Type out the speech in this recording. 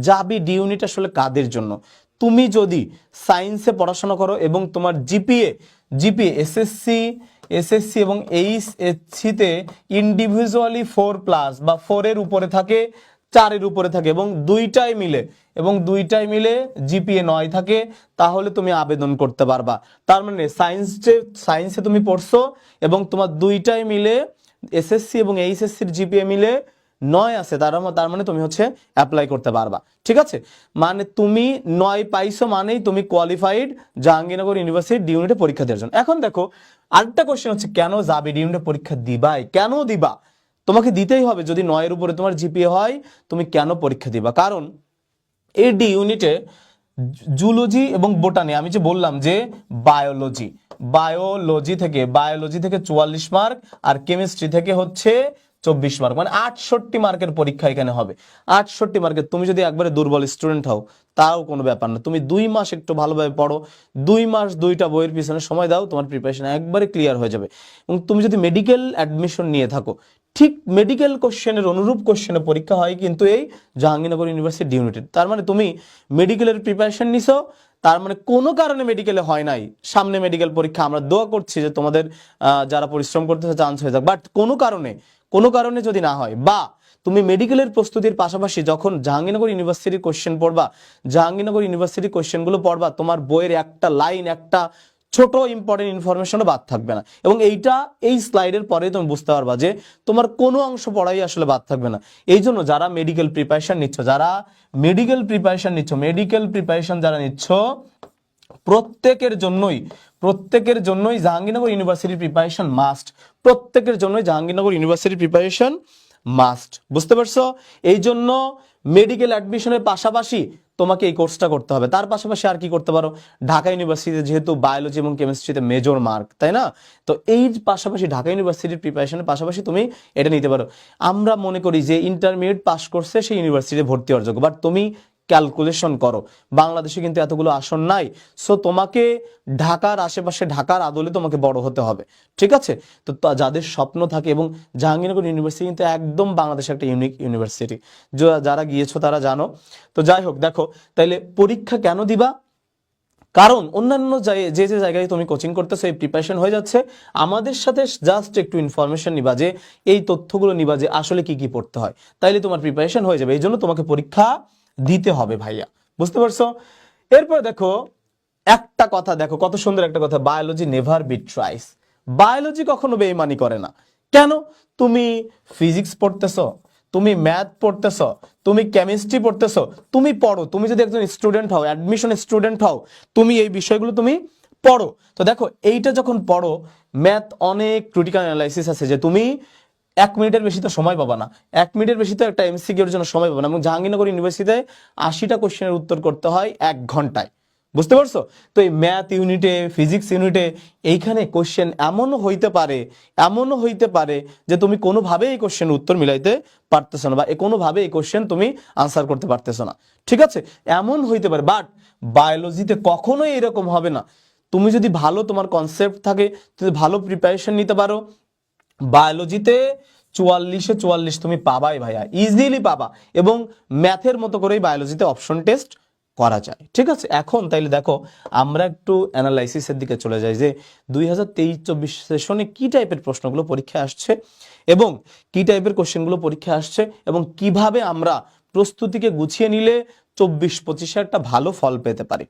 যাবি D unit আসলে কাদের জন্য? তুমি যদি সায়েন্সে পড়াশোনা করো এবং তোমার জিপিএ এসএসসি এবং এইচএসসিতে ইন্ডিভিজুয়ালি 4+ বা 4 এর উপরে থাকে, 4 এর উপরে থাকে এবং দুইটাই মিলে জিপিএ 9 থাকে, তাহলে তুমি আবেদন করতে পারবা। তার মানে সায়েন্সে তুমি পড়ছো এবং তোমার দুইটাই মিলে এসএসসি এবং এইচএসসির জিপিএ মিলে 9 আছে, তার মানে তুমি হচ্ছে অ্যাপ্লাই করতে পারবা। ঠিক আছে, মানে তুমি 9 পাইছো মানেই তুমি কোয়ালিফাইড জাহাঙ্গীরনগর ইউনিভার্সিটি ডি ইউনিটে পরীক্ষা দেওয়ার জন্য। এখন দেখো আরেকটা কোশ্চেন হচ্ছে, কেন যাবে ডি ইউনিটে পরীক্ষা দিবাই? কেন দিবা? তোমাকে দিতেই হবে। যদি 9 এর উপরে তোমার জিপিএ হয়, তুমি কেন পরীক্ষা দিবা? কারণ এই ডি ইউনিটে জুলজি এবং বোটানি, আমি যে বললাম যে বায়োলজি থেকে 44 মার্ক আর কেমিস্ট্রি থেকে হচ্ছে 24 মার্ক, মানে 68 মার্কের পরীক্ষা এখানে হবে। 68 মার্কের, তুমি যদি একবারে দুর্বল স্টুডেন্ট হও তাও কোনো ব্যাপার না, তুমি 2 মাস একটু ভালোভাবে পড়ো, 2 মাস 2টা বইয়ের পিছনে সময় দাও, তোমার প্রিপারেশন একবারে ক্লিয়ার হয়ে যাবে। এবং তুমি যদি মেডিকেল অ্যাডমিশন নিয়ে থাকো, ঠিক মেডিকেল কোশ্চেনের অনুরূপ কোশ্চেনে পরীক্ষা হয় কিন্তু এই জাহাঙ্গীরনগর ইউনিভার্সিটি ডি ইউনিটেড। তার মানে তুমি মেডিকেলের প্রিপারেশন নিছো, তার মানে কোনো কারণে মেডিকেলে হয় নাই, সামনে মেডিকেল পরীক্ষা, আমরা দোয়া করছি যে তোমাদের যারা পরিশ্রম করতেছে চান্স হয়ে যাক, বাট কোনো কারণে যদি না হয়, বা তুমি মেডিকেলের প্রস্তুতির পাশাপাশি যখন জাহাঙ্গীরনগর ইউনিভার্সিটির কোশ্চেন পড়বা, জাহাঙ্গীরনগর ইউনিভার্সিটির কোশ্চেনগুলো পড়বা, তোমার বইয়ের একটা লাইন, একটা ছোট ইম্পর্টেন্ট ইনফরমেশনও বাদ থাকবে না। এবং এই স্লাইডের পরে তুমি বুঝতে পারবা যে তোমার কোনো অংশ পড়াই আসলে বাদ থাকবে না। এই জন্য যারা মেডিকেল প্রিপারেশন নিচ্ছ, প্রত্যেকের জন্যই জাহাঙ্গীরনগর ইউনিভার্সিটির প্রিপারেশন মাস্ট। প্রত্যেকের জন্যই জাহাঙ্গীরনগর ইউনিভার্সিটির প্রিপারেশন মাস্ট। বুঝতে পারছো? এই জন্য মেডিকেল অ্যাডমিশনের পাশাপাশি তোমাকে এই কোর্সটা করতে হবে। তার পাশাপাশি আর কি করতে পারো, ঢাকা ইউনিভার্সিটিতে যেহেতু বায়োলজি এবং কেমিস্ট্রিতে মেজর মার্ক, তাই না? তো এই পাশাপাশি ঢাকা ইউনিভার্সিটির প্রিপারেশনের পাশাপাশি তুমি এটা নিতে পারো। আমরা মনে করি যে ইন্টারমিডিয়েট পাস করছে সেই ইউনিভার্সিটিতে ভর্তি হওয়ার যোগ্য, বাট তুমি ক্যালকুলেশন করো, বাংলাদেশে কিন্তু এতগুলো আসন নাই, সো তোমাকে ঢাকার আশেপাশে, ঢাকার আদলে তোমাকে বড় হতে হবে। ঠিক আছে? তো যাদের স্বপ্ন থাকে, এবং জাহাঙ্গীরনগর ইউনিভার্সিটি কিন্তু একদম বাংলাদেশে একটা ইউনিক ইউনিভার্সিটি, যারা গিয়েছো তারা জানো। তো যাই হোক, দেখো তাইলে পরীক্ষা কেন দিবা? কারণ অন্যান্য যে জায়গায় তুমি কোচিং করতেছো, এই প্রিপারেশন হয়ে যাচ্ছে, আমাদের সাথে জাস্ট একটু ইনফরমেশন নিবা, যে এই তথ্যগুলো নিবা যে আসলে কি কি পড়তে হয়, তাইলে তোমার প্রিপারেশন হয়ে যাবে। এই জন্য তোমাকে পরীক্ষা দিতে হবে ভাইয়া। বুঝতে পারছো? এরপর দেখো একটা কথা, দেখো কত সুন্দর একটা কথা, বায়োলজি নেভার বিট্রাইস। বায়োলজি কখনো বেইমানি করে না। কেন? তুমি ফিজিক্স পড়তেছো, তুমি ম্যাথ পড়তেছো, তুমি কেমিস্ট্রি পড়তেছো, তুমি পড়ো। তুমি যদি একজন স্টুডেন্ট হও, অ্যাডমিশন স্টুডেন্ট হও, তুমি এই বিষয়গুলো তুমি পড়ো। তো দেখো এইটা যখন পড়ো, ম্যাথ অনেক ক্রিটিক্যাল অ্যানালাইসিস আছে, যে তুমি 1 মিনিটের বেশি তো সময় পাবা না, 1 মিনিটের বেশি তো একটা এমসিকিউর জন্য সময় পাবা না। এবং জাহাঙ্গীরনগর ইউনিভার্সিটিতে 80টা কোশ্চেনের উত্তর করতে হয় 1 ঘন্টায়। বুঝতে পারছো? তো এই ম্যাথ ইউনিটে, ফিজিক্স ইউনিটে এইখানে কোশ্চেন এমনও হইতে পারে যে তুমি কোনোভাবে এই কোশ্চেনের উত্তর মিলাইতে পারতেছো না, বা কোনোভাবে এই কোশ্চেন তুমি আনসার করতে পারতেছো না। ঠিক আছে? এমন হইতে পারে, বাট বায়োলজিতে কখনোই এরকম হবে না। তুমি যদি ভালো, তোমার কনসেপ্ট থাকে, যদি ভালো প্রিপারেশন নিতে পারো, বায়োলজিতে 44-এ 44 তুমি পাবাই ভাইয়া, ইজিলি পাবা। এবং ম্যাথের মতো করেই বায়োলজিতে অপশন টেস্ট করা যায়। ঠিক আছে? এখন তাইলে দেখো আমরা একটু অ্যানালাইসিসের দিকে চলে যাই, যে 2023-24 সেশনে কি টাইপের প্রশ্নগুলো পরীক্ষায় আসছে, এবং কি টাইপের কোশ্চেনগুলো পরীক্ষায় আসছে, এবং কিভাবে আমরা প্রস্তুতিকে গুছিয়ে নিলে 24-25-এ একটা ভালো ফল পেতে পারি।